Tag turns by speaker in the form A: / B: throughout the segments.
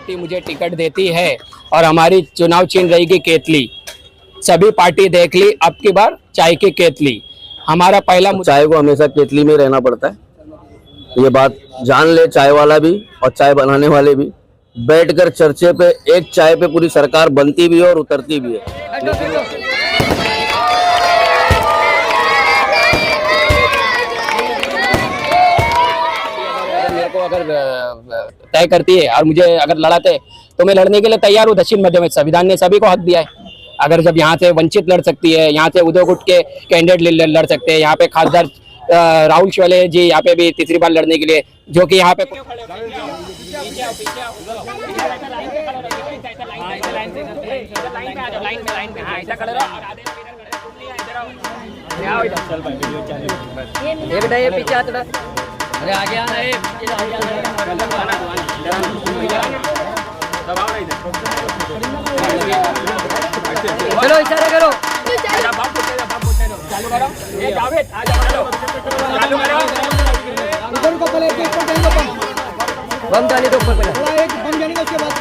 A: Party मुझे ticket देती है और हमारी चुनाव चिन्ह रहेगी केतली। सभी पार्टी देख ली, अब की बार चाय की केतली हमारा पहला।
B: चाय को हमेशा केतली में रहना पड़ता है, ये बात जान ले चाय वाला भी और चाय बनाने वाले भी। बैठकर चर्चे पे एक चाय पे पूरी सरकार बनती भी है और उतरती भी है।
A: मेरे को अगर तय करती है और मुझे अगर लड़ाते तो मैं लड़ने के लिए तैयार हूँ। दक्षिण मध्य में संविधान ने सभी को हक दिया है। अगर जब यहाँ से वंचित लड़ सकती है, यहाँ से उद्धव गुट के कैंडिडेट लड़ सकते हैं, यहाँ पे खासदार राहुल शोले जी यहाँ पे भी तीसरी बार लड़ने के लिए, जो कि यहाँ पे
C: अरे आगे आना है। चलो इशारा करो। चालू करो। ये जावेद आ जाओ। चालू करो। ऊपर को पहले एक पर देंगे बम डाली तो ऊपर पहले। थोड़ा एक बम जाने का उसके बाद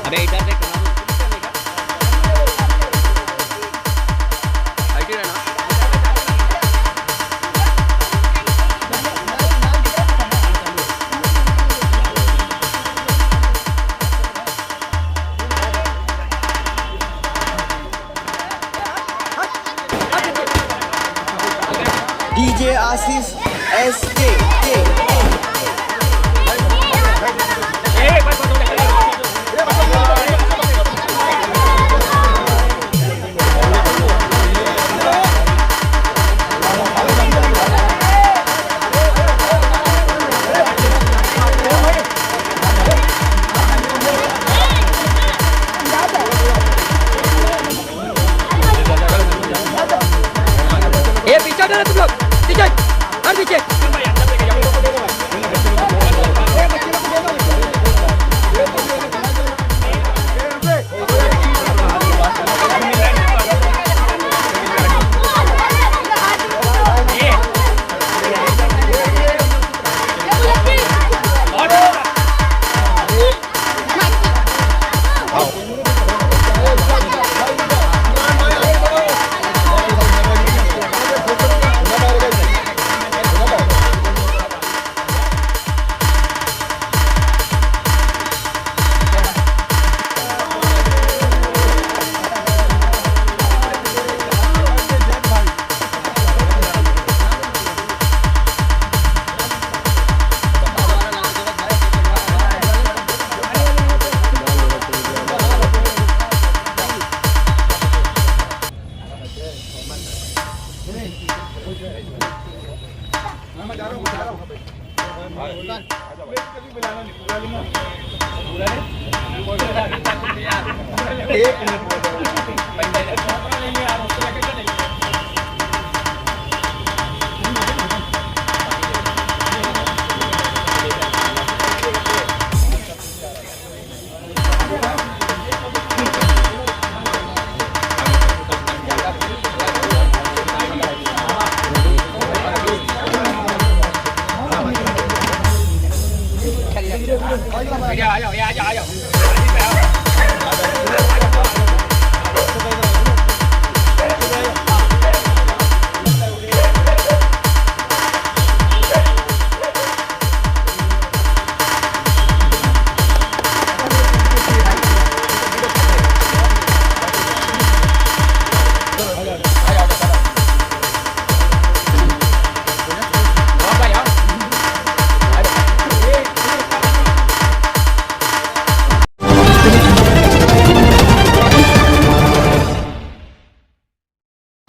C: अरे इधर देख
D: डीजे आशीष एसके
C: पीछे तुम लोग पीछे हर पीछे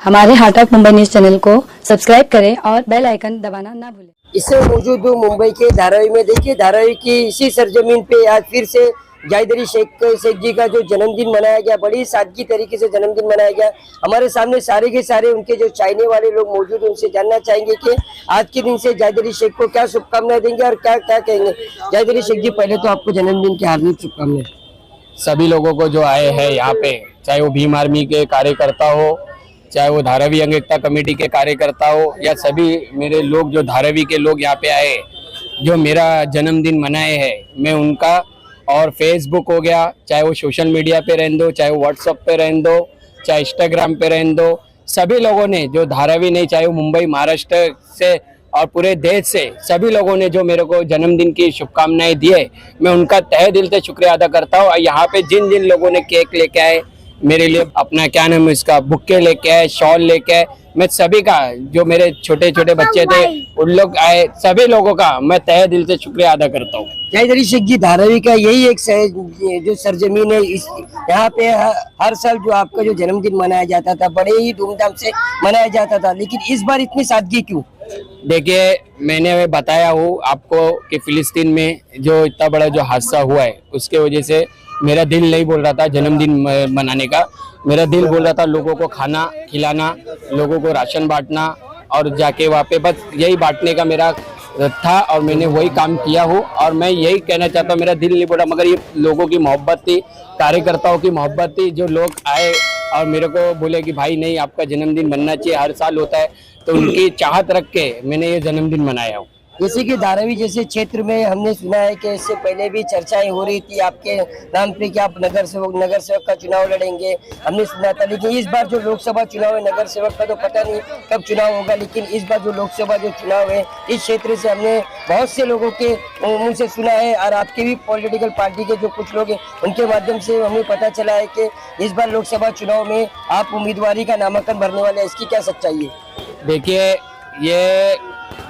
E: हमारे heart of Mumbai news channel को सब्सक्राइब करें और बेल आइकन दबाना ना भूलें।
F: इससे मौजूद हूँ मुंबई के धारावी में। देखिए धारावी की इसी सरजमीन पे आज फिर से जाहिद अली शेख जी का जो जन्मदिन मनाया गया, बड़ी सादगी तरीके से जन्मदिन मनाया गया। हमारे सामने सारे के सारे उनके जो चाहने वाले लोग मौजूद हैं, उनसे जानना चाहेंगे कि आज के दिन से जाहिद अली शेख को क्या शुभकामनाएं देंगे और क्या क्या कहेंगे। जाहिद अली शेख जी, पहले तो आपको जन्मदिन की हार्दिक शुभकामनाएं।
A: सभी लोगों को जो आए हैं यहाँ पे, चाहे वो भीम आर्मी के कार्यकर्ता हो, चाहे वो धारावी अंग एकता कमेटी के कार्यकर्ता हो, या सभी मेरे लोग जो धारावी के लोग यहाँ पे आए जो मेरा जन्मदिन मनाए हैं, मैं उनका, और फेसबुक हो गया, चाहे वो सोशल मीडिया पे रहने दो, चाहे वो व्हाट्सएप पे रहने दो, चाहे इंस्टाग्राम पे रहने दो, सभी लोगों ने जो धारावी नहीं, चाहे वो मुंबई महाराष्ट्र से और पूरे देश से सभी लोगों ने जो मेरे को जन्मदिन की शुभकामनाएं दी है, मैं उनका तहे दिल से शुक्रिया अदा करता हूँ। और यहाँ पे जिन जिन लोगों ने केक लेके आए मेरे लिए, अपना क्या नाम है इसका, बुक्के लेके आए, शॉल लेके आए, मैं सभी का, जो मेरे छोटे छोटे बच्चे थे उन लोग आए, सभी लोगों का मैं तहे दिल से शुक्रिया अदा करता हूँ।
F: जाहिद अली शेख जी, धारावी का यही एक जो सरजमीन है, इस यहाँ पे हर साल जो आपका जो जन्मदिन मनाया जाता था, बड़े ही धूमधाम से मनाया जाता था, लेकिन इस बार इतनी सादगी क्यों?
A: देखिए, मैंने बताया हूँ आपको कि फिलिस्तीन में जो इतना बड़ा जो हादसा हुआ है, उसके वजह से मेरा दिल नहीं बोल रहा था जन्मदिन मनाने का। मेरा दिल बोल रहा था लोगों को खाना खिलाना, लोगों को राशन बांटना, और जाके वहाँ पे बस यही बांटने का मेरा था, और मैंने वही काम किया हूँ। और मैं यही कहना चाहता हूँ, मेरा दिल नहीं बोला, मगर ये लोगों की मोहब्बत थी, कार्यकर्ताओं की मोहब्बत थी, जो लोग आए और मेरे को बोले कि भाई नहीं, आपका जन्मदिन मनना चाहिए, हर साल होता है, तो उनकी चाहत रख के मैंने ये जन्मदिन मनाया हूँ।
F: जैसे कि धारावी जैसे क्षेत्र में हमने सुना है कि इससे पहले भी चर्चाएं हो रही थी आपके नाम पे कि आप नगर सेवक का चुनाव लड़ेंगे, हमने सुना था। लेकिन इस बार जो लोकसभा चुनाव है, नगर सेवक का तो पता नहीं कब चुनाव होगा, लेकिन इस बार जो लोकसभा जो चुनाव है, इस क्षेत्र से हमने बहुत से लोगों के मुंह से सुना है, और आपके भी पॉलिटिकल पार्टी के जो कुछ लोग हैं उनके माध्यम से हमें पता चला है कि इस बार लोकसभा चुनाव में आप उम्मीदवारी का नामांकन भरने वाले हैं। इसकी क्या सच्चाई है?
A: देखिए, ये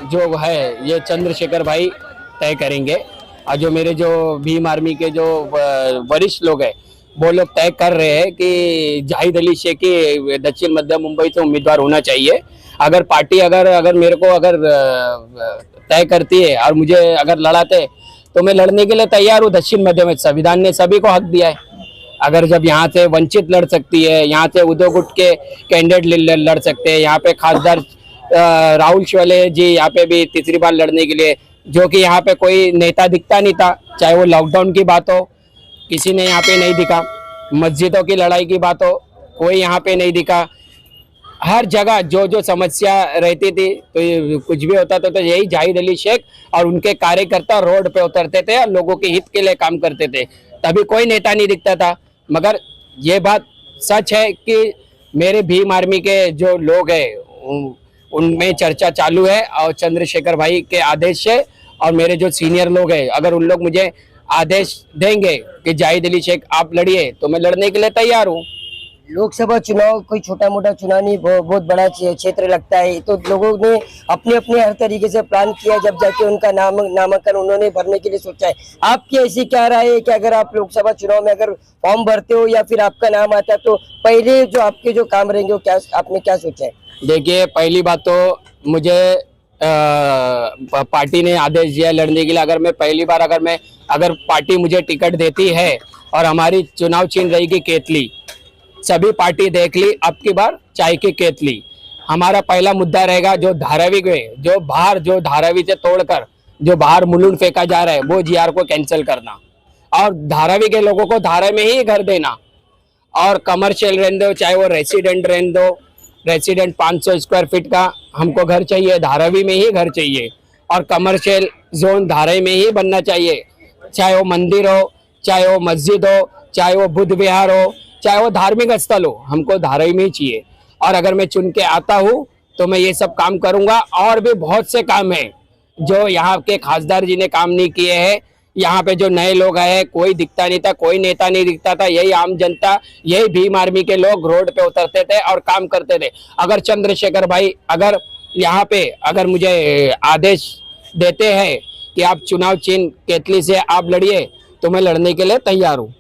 A: जो है ये चंद्रशेखर भाई तय करेंगे, और जो मेरे जो भीम आर्मी के जो वरिष्ठ लोग हैं वो लोग तय कर रहे हैं कि जाहिद अली शेख की दक्षिण मध्य मुंबई से उम्मीदवार होना चाहिए। अगर पार्टी अगर मेरे को अगर तय करती है और मुझे अगर लड़ाते, तो मैं लड़ने के लिए तैयार हूँ। दक्षिण मध्य में संविधान ने सभी को हक दिया है। अगर जब यहाँ से वंचित लड़ सकती है, यहाँ से उद्योग गुट के कैंडिडेट लड़ सकते हैं, यहाँ पे खासदार राहुल शोले जी यहाँ पे भी तीसरी बार लड़ने के लिए, जो कि यहाँ पे कोई नेता दिखता नहीं था। चाहे वो लॉकडाउन की बात हो, किसी ने यहाँ पे नहीं दिखा, मस्जिदों की लड़ाई की बात हो, कोई यहाँ पे नहीं दिखा। हर जगह जो जो समस्या रहती थी, तो कुछ भी होता था तो यही जाहिद अली शेख और उनके कार्यकर्ता रोड पे उतरते थे और लोगों के हित के लिए काम करते थे। तभी कोई नेता नहीं दिखता था। मगर ये बात सच है कि मेरे भीम आर्मी के जो लोग हैं उनमें चर्चा चालू है, और चंद्रशेखर भाई के आदेश से, और मेरे जो सीनियर लोग हैं, अगर उन लोग मुझे आदेश देंगे कि जाहिद अली शेख आप लड़िए, तो मैं लड़ने के लिए तैयार हूँ।
F: लोकसभा चुनाव कोई छोटा मोटा चुनाव नहीं, बहुत बड़ा क्षेत्र लगता है, तो लोगों ने अपने अपने हर तरीके से प्लान किया, जब जाके उनका नामांकन उन्होंने भरने के लिए सोचा है। आपकी ऐसी क्या राय है कि अगर आप लोकसभा चुनाव में अगर फॉर्म भरते हो या फिर आपका नाम आता है, तो पहले जो आपके जो काम रहेंगे वो क्या, आपने क्या सोचा है?
A: देखिए, पहली बात तो मुझे पार्टी ने आदेश दिया लड़ने के लिए। अगर मैं पहली बार अगर पार्टी मुझे टिकट देती है और हमारी चुनाव चिन्ह रहेगी केतली, सभी पार्टी देख ली, अब की बार चाय की केतली। हमारा पहला मुद्दा रहेगा जो धारावी में जो धारावी से तोड़कर जो बाहर मुलुंड फेंका जा रहा है, वो जीआर को कैंसिल करना, और धारावी के लोगों को धारा में ही घर देना, और कमर्शियल रहने दो, चाहे वो रेसिडेंट रहने दो, रेसिडेंट 500 स्क्वायर फीट का हमको घर चाहिए, धारावी में ही घर चाहिए, और कमर्शियल जोन धारावी में ही बनना चाहिए। चाहे वो मंदिर हो, चाहे वो मस्जिद हो, चाहे वो बुद्ध विहार हो, चाहे वो धार्मिक स्थल हो, हमको धारावी में ही चाहिए। और अगर मैं चुन के आता हूँ तो मैं ये सब काम करूंगा। और भी बहुत से काम हैं जो यहाँ के खासदार जी ने काम नहीं किए हैं। यहाँ पे जो नए लोग आए, कोई दिखता नहीं था, कोई नेता नहीं दिखता था, यही आम जनता, यही भीम आर्मी के लोग रोड पे उतरते थे और काम करते थे। अगर चंद्रशेखर भाई अगर यहाँ पे अगर मुझे आदेश देते हैं कि आप चुनाव चिन्ह केतली से आप लड़िए, तो मैं लड़ने के लिए तैयार हूँ।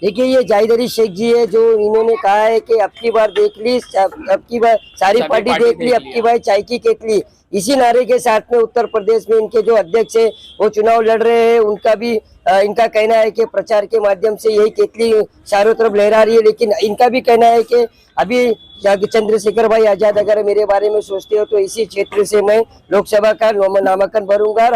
F: देखिए ये जाहिद अली शेख जी है, जो इन्होंने कहा है कि अब की बार देख ली, अब की बार सारी पार्टी देख ली, अब की बार चाय की केतली। इसी नारे के साथ में उत्तर प्रदेश में इनके जो अध्यक्ष है वो चुनाव लड़ रहे हैं। उनका भी इनका कहना है कि प्रचार के माध्यम से यही केतली चारों तरफ लहरा रही है। लेकिन इनका भी कहना है कि अभी चंद्रशेखर भाई आजाद अगर मेरे बारे में सोचते हो तो इसी क्षेत्र से मैं लोकसभा का नामांकन भरूंगा और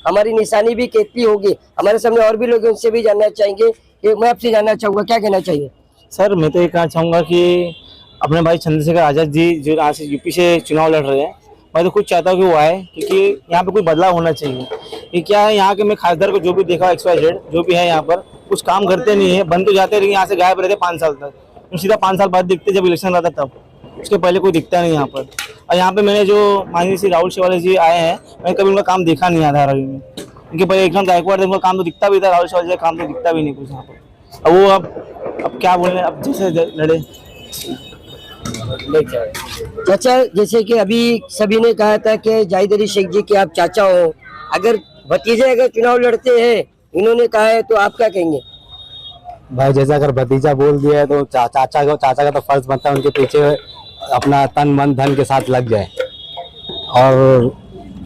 F: हमारी निशानी भी केतली होगी। हमारे सामने और भी लोग, उनसे भी जानना चाहेंगे कि मैं आपसे जानना चाहूंगा क्या कहना चाहिए।
G: सर मैं तो ये कहना चाहूँगा कि अपने भाई चंद्रशेखर आजाद जी जो यहाँ से यूपी से चुनाव लड़ रहे हैं, मैं तो खुद चाहता हूँ कि वो आए, क्योंकि यहाँ पे कोई बदलाव होना चाहिए। ये क्या है, यहाँ के मैं खासदार को जो भी देखा XYZ जो भी है यहाँ पर कुछ काम करते नहीं है, बन तो जाते रहे, यहाँ से गायब रहते 5 साल तक, तो सीधा 5 साल बाद दिखते जब इलेक्शन आता तब, उसके पहले कोई दिखता नहीं यहाँ पर। और यहाँ पे मैंने जो माननीय श्री राहुल शेवाले जी आए हैं, मैंने कभी उनका काम देखा नहीं है धारावी में, उनके पहले एकदम गायकवाड़ उनका काम तो दिखता भी था, राहुल शेवाले जी का काम तो दिखता भी नहीं कुछ यहाँ पर। अब वो अब क्या बोले, अब जैसे लड़े।
F: चाचा, जैसे कि अभी सभी ने कहा था कि जाहिद अली शेख जी के आप चाचा हो, अगर भतीजे अगर चुनाव लड़ते हैं इन्होंने कहा है तो आप क्या कहेंगे?
H: भाई जैसे अगर भतीजा बोल दिया है तो चाचा का तो फर्ज बनता है उनके पीछे अपना तन मन धन के साथ लग जाए। और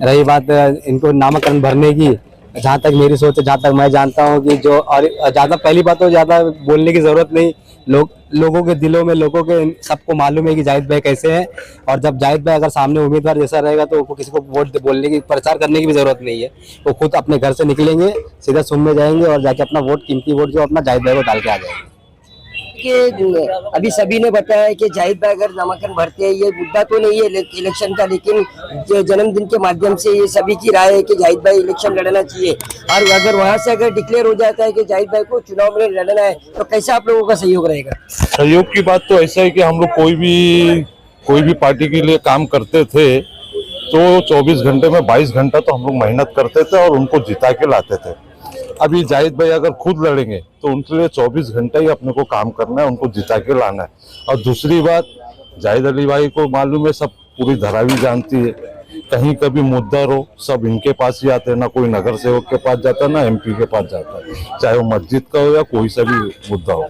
H: रही बात इनको नामांकन भरने की, जहाँ तक मेरी सोच है, जहाँ तक मैं जानता हूँ कि जो, और ज़्यादा पहली बात तो ज़्यादा बोलने की ज़रूरत नहीं, लोगों के दिलों में, लोगों के सबको मालूम है कि जाहिद भाई कैसे हैं। और जब जाहिद भाई अगर सामने उम्मीदवार जैसा रहेगा तो किसी को वोट बोलने की, प्रचार करने की भी ज़रूरत नहीं है। वो खुद अपने घर से निकलेंगे, सीधा सुन में जाएंगे और जाके अपना वोट, कीमती वोट जो अपना जाहिद भाई को डाल के आ जाएंगे।
F: कि अभी सभी ने बताया कि जाहिद भाई अगर नामांकन भरते हैं, ये मुद्दा तो नहीं है इलेक्शन का, लेकिन जन्मदिन के माध्यम से ये सभी की राय है कि जाहिद भाई इलेक्शन लड़ना चाहिए। और अगर वहां से अगर डिक्लेयर हो जाता है कि जाहिद भाई को चुनाव में लड़ना है तो कैसा आप लोगों का सहयोग रहेगा?
I: सहयोग की बात तो ऐसा है कि हम लोग कोई भी पार्टी के लिए काम करते थे तो 24 घंटे में 22 घंटा तो हम लोग मेहनत करते थे और उनको जिता के लाते थे। अभी जाहिद भाई अगर खुद लड़ेंगे तो उनके लिए 24 घंटे ही अपने को काम करना है, उनको जिता के लाना है। और दूसरी बात, जाहिद अली भाई को मालूम है, सब पूरी धारावी जानती है, कहीं कभी मुद्दा हो सब इनके पास ही आते हैं, ना कोई नगर सेवक के पास जाता है ना MP के पास जाता है, चाहे वो मस्जिद का हो या कोई सा भी मुद्दा हो,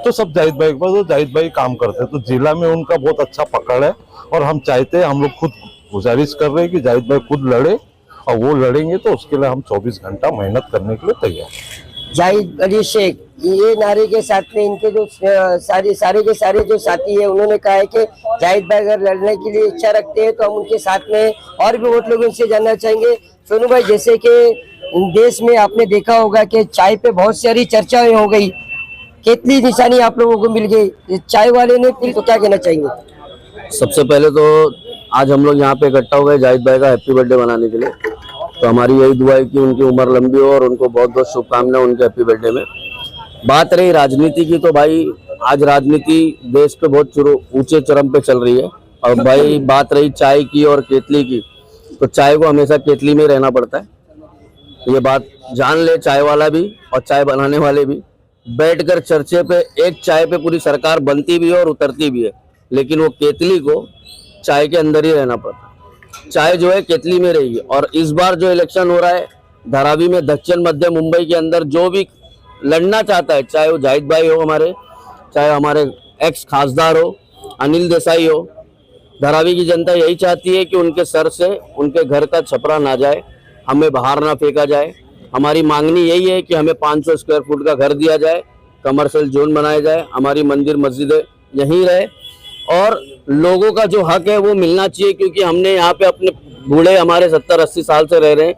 I: तो सब जाहिद भाई के पास, तो जाहिद भाई काम करते हैं। तो जिला में उनका बहुत अच्छा पकड़ है और हम चाहते हैं, हम लोग खुद गुजारिश कर रहे हैं कि जाहिद भाई खुद लड़े, और वो लड़ेंगे तो उसके लिए हम 24 घंटा मेहनत करने के लिए तैयार हैं।
F: जाहिद अली शेख ये नारे के साथ में इनके जो सारे के सारे जो साथी है, उन्होंने कहा है कि जाहिद भाई अगर लड़ने के लिए इच्छा रखते हैं तो हम उनके साथ में और भी बहुत लोग उनसे जानना चाहेंगे। सोनू भाई, जैसे कि देश में आपने देखा होगा कि चाय पे बहुत सारी चर्चाएं हो गई, केतली निशानी आप लोगों को मिल गई, चाय वाले ने तो क्या कहना चाहेंगे?
B: सबसे पहले तो आज हम लोग यहाँ पे इकट्ठा हो गए जाहिद भाई का हैप्पी बर्थडे मनाने के लिए, तो हमारी यही दुआ है कि उनकी उम्र लंबी हो और उनको बहुत बहुत शुभकामनाएं उनके हैप्पी बर्थडे में। बात रही राजनीति की, तो भाई आज राजनीति देश पे बहुत ऊंचे चरम पे चल रही है। और भाई बात रही चाय की और केतली की, तो चाय को हमेशा केतली में रहना पड़ता है। ये बात जान ले चाय वाला भी और चाय बनाने वाले भी। बैठकर चर्चे पे एक चाय पे पूरी सरकार बनती भी है और उतरती भी है, लेकिन वो केतली को चाय के अंदर ही रहना पड़ता है। चाय जो है केतली में रहेगी। और इस बार जो इलेक्शन हो रहा है धारावी में, दक्षिण मध्य मुंबई के अंदर जो भी लड़ना चाहता है, चाहे वो जाहिद भाई हो हमारे, चाहे हमारे एक्स खासदार हो अनिल देसाई हो, धारावी की जनता यही चाहती है कि उनके सर से उनके घर का छपरा ना जाए, हमें बाहर ना फेंका जाए। हमारी मांगनी यही है कि हमें 500 स्क्वायर फुट का घर दिया जाए, कमर्शियल जोन बनाया जाए, हमारी मंदिर मस्जिदें यहीं रहे और लोगों का जो हक है वो मिलना चाहिए। क्योंकि हमने यहाँ पे अपने बूढ़े हमारे 70-80 साल से रह रहे हैं,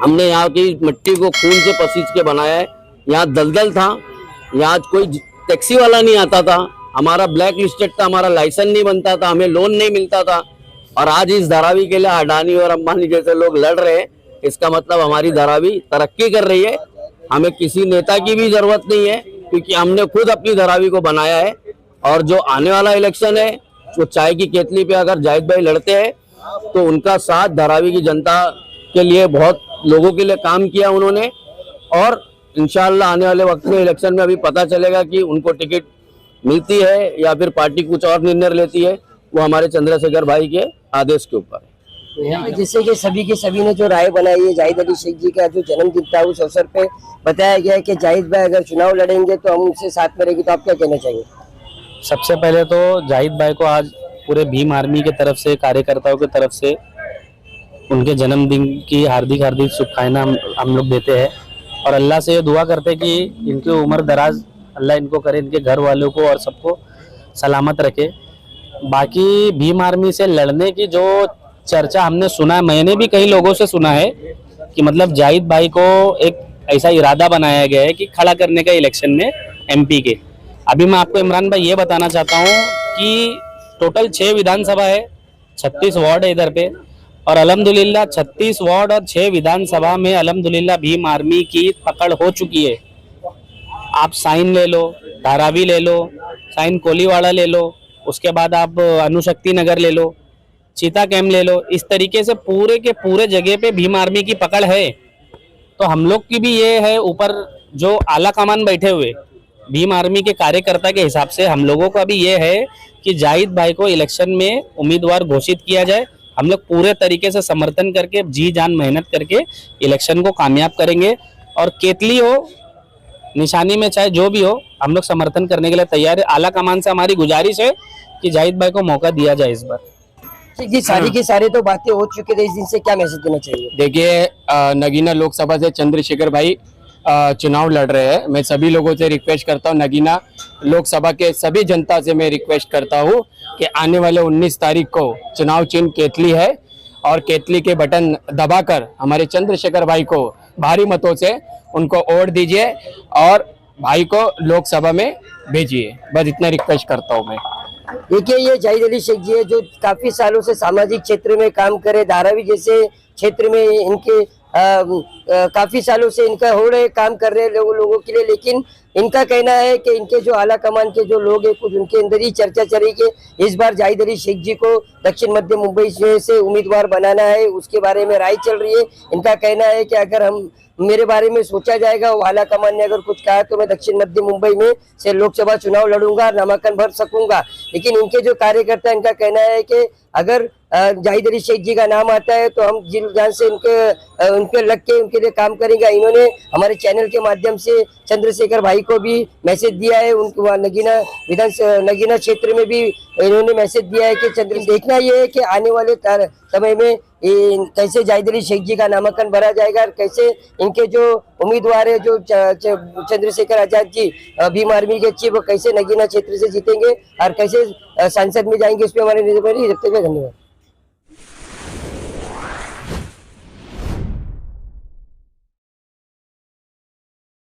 B: हमने यहाँ की मिट्टी को खून से पसीज के बनाया है। यहाँ दलदल था, यहाँ कोई टैक्सी वाला नहीं आता था, हमारा ब्लैक लिस्टेड था, हमारा लाइसेंस नहीं बनता था, हमें लोन नहीं मिलता था। और आज इस धारावी के लिए अडानी और अंबानी जैसे लोग लड़ रहे हैं, इसका मतलब हमारी धारावी तरक्की कर रही है। हमें किसी नेता की भी जरूरत नहीं है, क्योंकि हमने खुद अपनी धारावी को बनाया है। और जो आने वाला इलेक्शन है, जो चाय की केतली पे अगर जाहिद भाई लड़ते हैं तो उनका साथ धारावी की जनता के लिए, बहुत लोगों के लिए काम किया उन्होंने। और इंशाअल्लाह आने वाले वक्त में इलेक्शन में अभी पता चलेगा कि उनको टिकट मिलती है या फिर पार्टी कुछ और निर्णय लेती है, वो हमारे चंद्रशेखर भाई के आदेश के ऊपर है।
F: जैसे कि सभी के सभी ने जो राय बनाई है, जाहिद अली शेख जी का जो जन्मदिन था उस अवसर पे बताया गया है कि जाहिद भाई अगर चुनाव लड़ेंगे तो हम उनसे साथ में रहेंगे, तो आप क्या कहना चाहिए?
H: सबसे पहले तो जाहिद भाई को आज पूरे भीम आर्मी की तरफ से, कार्यकर्ताओं की तरफ से उनके जन्मदिन की हार्दिक हार्दिक शुभकामनाएं हम लोग देते हैं और अल्लाह से ये दुआ करते हैं कि इनकी उम्र दराज अल्लाह इनको करे, इनके घर वालों को और सबको सलामत रखे। बाकी भीम आर्मी से लड़ने की जो चर्चा हमने सुना है, मैंने भी कई लोगों से सुना है कि मतलब जाहिद भाई को एक ऐसा इरादा बनाया गया है कि खड़ा करने का इलेक्शन में एमपी के। अभी मैं आपको इमरान भाई ये बताना चाहता हूँ कि टोटल 6 विधानसभा है, 36 वार्ड है इधर पे, और अल्हम्दुलिल्लाह 36 वार्ड और 6 विधानसभा में अल्हम्दुलिल्लाह भीम आर्मी की पकड़ हो चुकी है। आप साइन ले लो, धारावी ले लो, साइन कोलीवाड़ा ले लो, उसके बाद आप अनुशक्ति नगर ले लो, चीता कैम्प ले लो। इस तरीके से पूरे के पूरे जगह पे भीम आर्मी की पकड़ है। तो हम लोग की भी ये है, ऊपर जो आला कमान बैठे हुए भीम आर्मी के कार्यकर्ता के हिसाब से हम लोगों का भी ये है कि जाहिद भाई को इलेक्शन में उम्मीदवार घोषित किया जाए। हम लोग पूरे तरीके से समर्थन करके, जी जान मेहनत करके इलेक्शन को कामयाब करेंगे और केतली हो निशानी में चाहे जो भी हो, हम लोग समर्थन करने के लिए तैयार है। आला कमान से हमारी गुजारिश है कि जाहिद भाई को मौका दिया जाए इस बार।
F: जी, सारी की सारी तो बातें हो चुकी थी, इस दिन से क्या मैसेज देना चाहिए?
A: देखिए, नगीना लोकसभा से चंद्रशेखर भाई चुनाव लड़ रहे हैं। मैं सभी लोगों से रिक्वेस्ट करता हूं, नगीना लोकसभा के सभी जनता से मैं रिक्वेस्ट करता हूं कि आने वाले 19 तारीख को चुनाव चिन्ह केतली है और केतली के बटन दबाकर हमारे चंद्रशेखर भाई को भारी मतों से उनको वोट दीजिए और भाई को लोकसभा में भेजिए। बस इतना रिक्वेस्ट करता हूँ मैं।
F: देखिए, ये जाहिद अली शेख जी है जो काफी सालों से सामाजिक क्षेत्र में काम करे, धारावी जैसे क्षेत्र में इनके काफी सालों से इनका हो रहे काम कर रहे लोगों के लिए। लेकिन इनका कहना है कि इनके जो आला कमान के जो लोग हैं, कुछ उनके अंदर ही चर्चा चल रही कि इस बार जाहिद अली शेख जी को दक्षिण मध्य मुंबई से उम्मीदवार बनाना है, उसके बारे में राय चल रही है। इनका कहना है कि अगर मेरे बारे में सोचा जाएगा, आला कमान ने अगर कुछ कहा तो मैं दक्षिण मध्य मुंबई में से लोकसभा चुनाव लड़ूंगा, नामांकन भर सकूंगा। लेकिन इनके जो कार्यकर्ता, इनका कहना है कि अगर जाहिद अली शेख जी का नाम आता है तो हम जिल जान से उनके लग के उनके लिए काम करेंगे। इन्होंने हमारे चैनल के माध्यम से चंद्रशेखर भाई को भी मैसेज दिया है, उनको नगीना क्षेत्र में भी इन्होंने मैसेज दिया है कि देखना ये है कि आने वाले समय में कैसे जाहिद अली शेख जी का नामांकन भरा जाएगा और कैसे इनके जो उम्मीदवार है जो चंद्रशेखर आजाद जी भीम आर्मी के चीफ, कैसे नगीना क्षेत्र से जीतेंगे और कैसे संसद में जाएंगे, इस पर हमारे धन्यवाद।